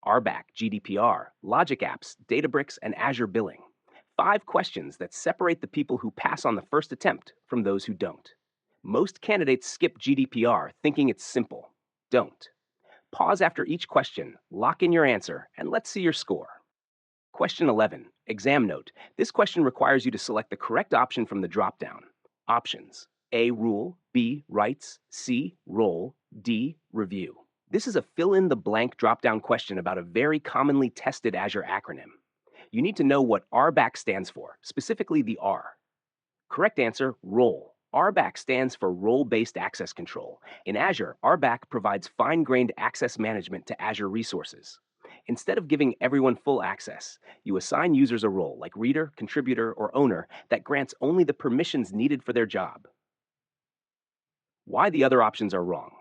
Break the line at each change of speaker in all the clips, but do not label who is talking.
RBAC, GDPR, Logic Apps, Databricks, and Azure Billing. 5 questions that separate the people who pass on the first attempt from those who don't. Most candidates skip GDPR thinking it's simple. Don't. Pause after each question, lock in your answer, and let's see your score. Question 11. Exam note. This question requires you to select the correct option from the dropdown. Options: A, rule; B, rights; C, role; D, review. This is a fill-in-the-blank dropdown question about a very commonly tested Azure acronym. You need to know what RBAC stands for, specifically the R. Correct answer: role. RBAC stands for Role-Based Access Control. In Azure, RBAC provides fine-grained access management to Azure resources. Instead of giving everyone full access, you assign users a role like reader, contributor, or owner that grants only the permissions needed for their job. Why the other options are wrong.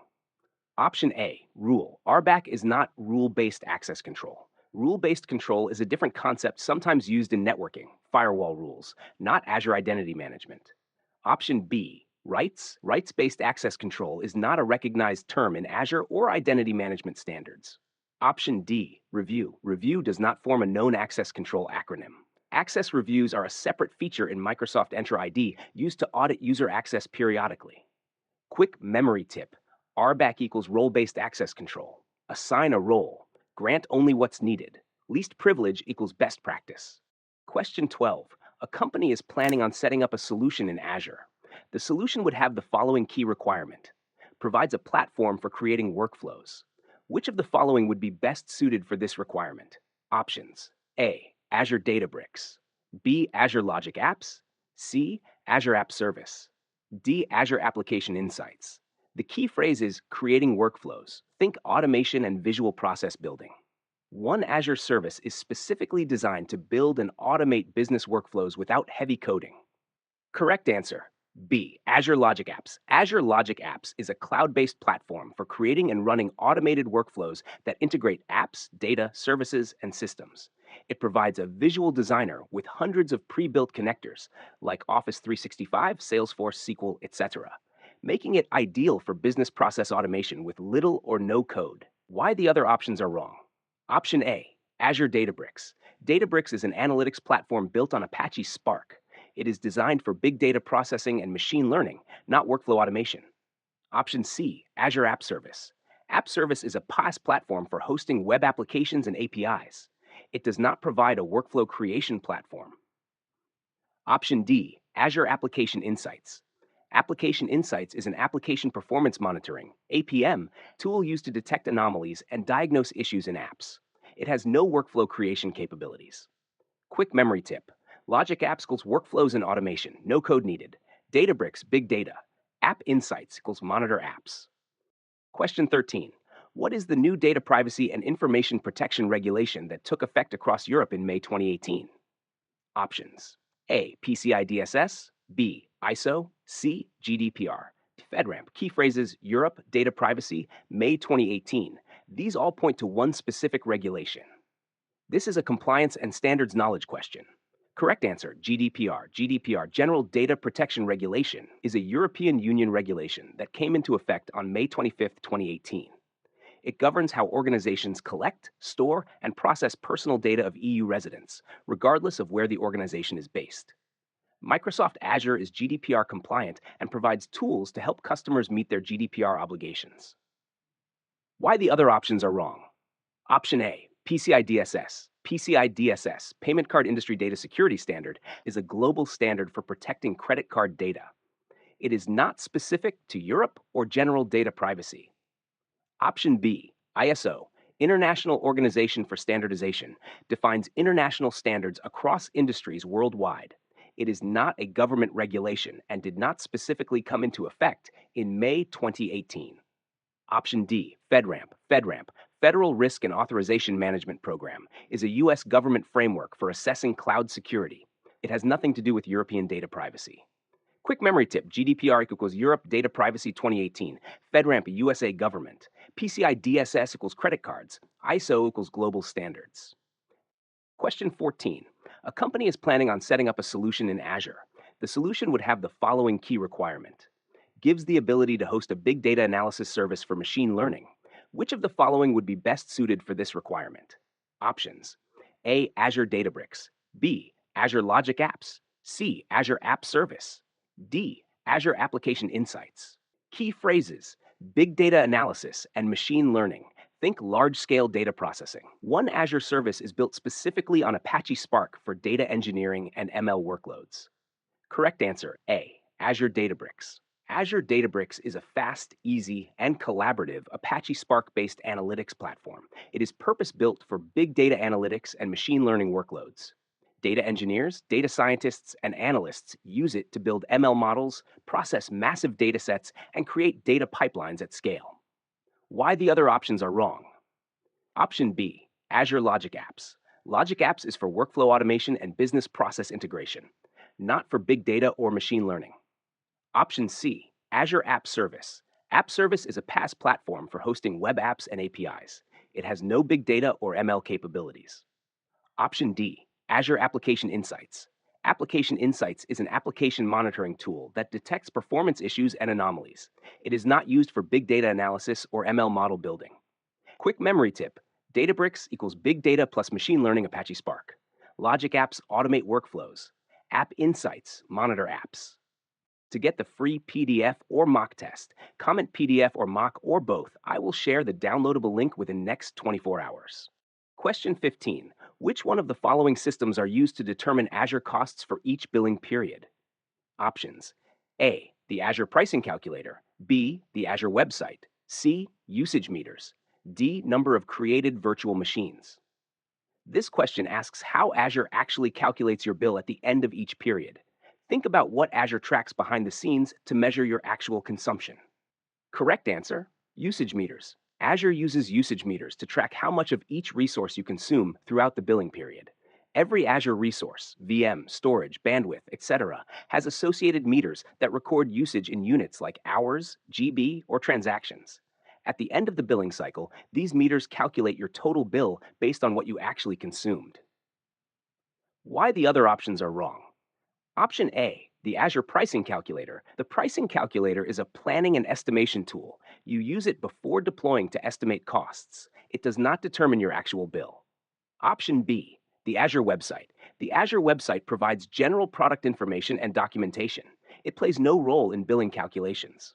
Option A, rule. RBAC is not rule-based access control. Rule-based control is a different concept sometimes used in networking, firewall rules, not Azure Identity Management. Option B, rights. Rights-based access control is not a recognized term in Azure or identity management standards. Option D, review. Review does not form a known access control acronym. Access reviews are a separate feature in Microsoft Entra ID used to audit user access periodically. Quick memory tip: RBAC equals role-based access control. Assign a role. Grant only what's needed. Least privilege equals best practice. Question 12. A company is planning on setting up a solution in Azure. The solution would have the following key requirement. Provides a platform for creating workflows. Which of the following would be best suited for this requirement? Options: A, Azure Databricks; B, Azure Logic Apps; C, Azure App Service; D, Azure Application Insights. The key phrase is creating workflows. Think automation and visual process building. One Azure service is specifically designed to build and automate business workflows without heavy coding. Correct answer: B, Azure Logic Apps. Azure Logic Apps is a cloud-based platform for creating and running automated workflows that integrate apps, data, services, and systems. It provides a visual designer with hundreds of pre-built connectors, like Office 365, Salesforce, SQL, etc., making it ideal for business process automation with little or no code. Why the other options are wrong. Option A, Azure Databricks. Databricks is an analytics platform built on Apache Spark. It is designed for big data processing and machine learning, not workflow automation. Option C, Azure App Service. App Service is a PaaS platform for hosting web applications and APIs. It does not provide a workflow creation platform. Option D, Azure Application Insights. Application Insights is an application performance monitoring (APM) tool used to detect anomalies and diagnose issues in apps. It has no workflow creation capabilities. Quick memory tip: Logic Apps equals workflows and automation, no code needed. Databricks, big data. App Insights equals monitor apps. Question 13. What is the new data privacy and information protection regulation that took effect across Europe in May 2018? Options: A, PCI DSS; B, ISO; C, GDPR. FedRAMP. Key phrases: Europe, data privacy, May 2018. These all point to one specific regulation. This is a compliance and standards knowledge question. Correct answer: GDPR. GDPR, General Data Protection Regulation, is a European Union regulation that came into effect on May 25, 2018. It governs how organizations collect, store, and process personal data of EU residents, regardless of where the organization is based. Microsoft Azure is GDPR compliant and provides tools to help customers meet their GDPR obligations. Why the other options are wrong. Option A, PCI DSS. PCI DSS, Payment Card Industry Data Security Standard, is a global standard for protecting credit card data. It is not specific to Europe or general data privacy. Option B, ISO, International Organization for Standardization, defines international standards across industries worldwide. It is not a government regulation and did not specifically come into effect in May 2018. Option D, FedRAMP. FedRAMP, Federal Risk and Authorization Management Program, is a U.S. government framework for assessing cloud security. It has nothing to do with European data privacy. Quick memory tip: GDPR equals Europe Data Privacy 2018, FedRAMP USA government, PCI DSS equals credit cards, ISO equals global standards. Question 14. A company is planning on setting up a solution in Azure. The solution would have the following key requirement. Gives the ability to host a big data analysis service for machine learning. Which of the following would be best suited for this requirement? Options: A. Azure Databricks, B. Azure Logic Apps, C. Azure App Service, D. Azure Application Insights. Key phrases: big data analysis and machine learning. Think large-scale data processing. One Azure service is built specifically on Apache Spark for data engineering and ML workloads. Correct answer: A. Azure Databricks. Azure Databricks is a fast, easy, and collaborative Apache Spark-based analytics platform. It is purpose-built for big data analytics and machine learning workloads. Data engineers, data scientists, and analysts use it to build ML models, process massive data sets, and create data pipelines at scale. Why the other options are wrong? Option B, Azure Logic Apps. Logic Apps is for workflow automation and business process integration, not for big data or machine learning. Option C, Azure App Service. App Service is a PaaS platform for hosting web apps and APIs. It has no big data or ML capabilities. Option D, Azure Application Insights. Application Insights is an application monitoring tool that detects performance issues and anomalies. It is not used for big data analysis or ML model building. Quick memory tip: Databricks equals big data plus machine learning Apache Spark. Logic Apps automate workflows. App Insights monitor apps. To get the free PDF or mock test, comment PDF or mock or both. I will share the downloadable link within next 24 hours. Question 15. Which one of the following systems are used to determine Azure costs for each billing period? Options: A. The Azure Pricing Calculator, B. The Azure Website, C. Usage meters, D. Number of created virtual machines. This question asks how Azure actually calculates your bill at the end of each period. Think about what Azure tracks behind the scenes to measure your actual consumption. Correct answer: usage meters. Azure uses usage meters to track how much of each resource you consume throughout the billing period. Every Azure resource, VM, storage, bandwidth, etc., has associated meters that record usage in units like hours, GB, or transactions. At the end of the billing cycle, these meters calculate your total bill based on what you actually consumed. Why the other options are wrong? Option A, the Azure Pricing Calculator. The pricing calculator is a planning and estimation tool. You use it before deploying to estimate costs. It does not determine your actual bill. Option B, the Azure Website. The Azure Website provides general product information and documentation. It plays no role in billing calculations.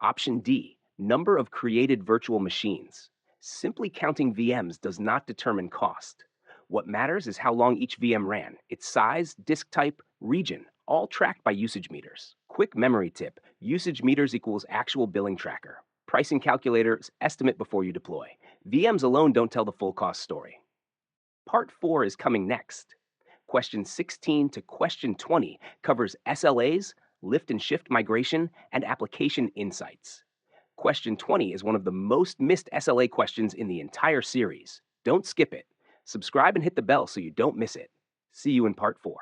Option D, number of created virtual machines. Simply counting VMs does not determine cost. What matters is how long each VM ran, its size, disk type, region, all tracked by usage meters. Quick memory tip: usage meters equals actual billing tracker. Pricing calculators estimate before you deploy. VMs alone don't tell the full cost story. Part 4 is coming next. Question 16 to question 20 covers SLAs, lift and shift migration, and application insights. Question 20 is one of the most missed SLA questions in the entire series. Don't skip it. Subscribe and hit the bell so you don't miss it. See you in part 4.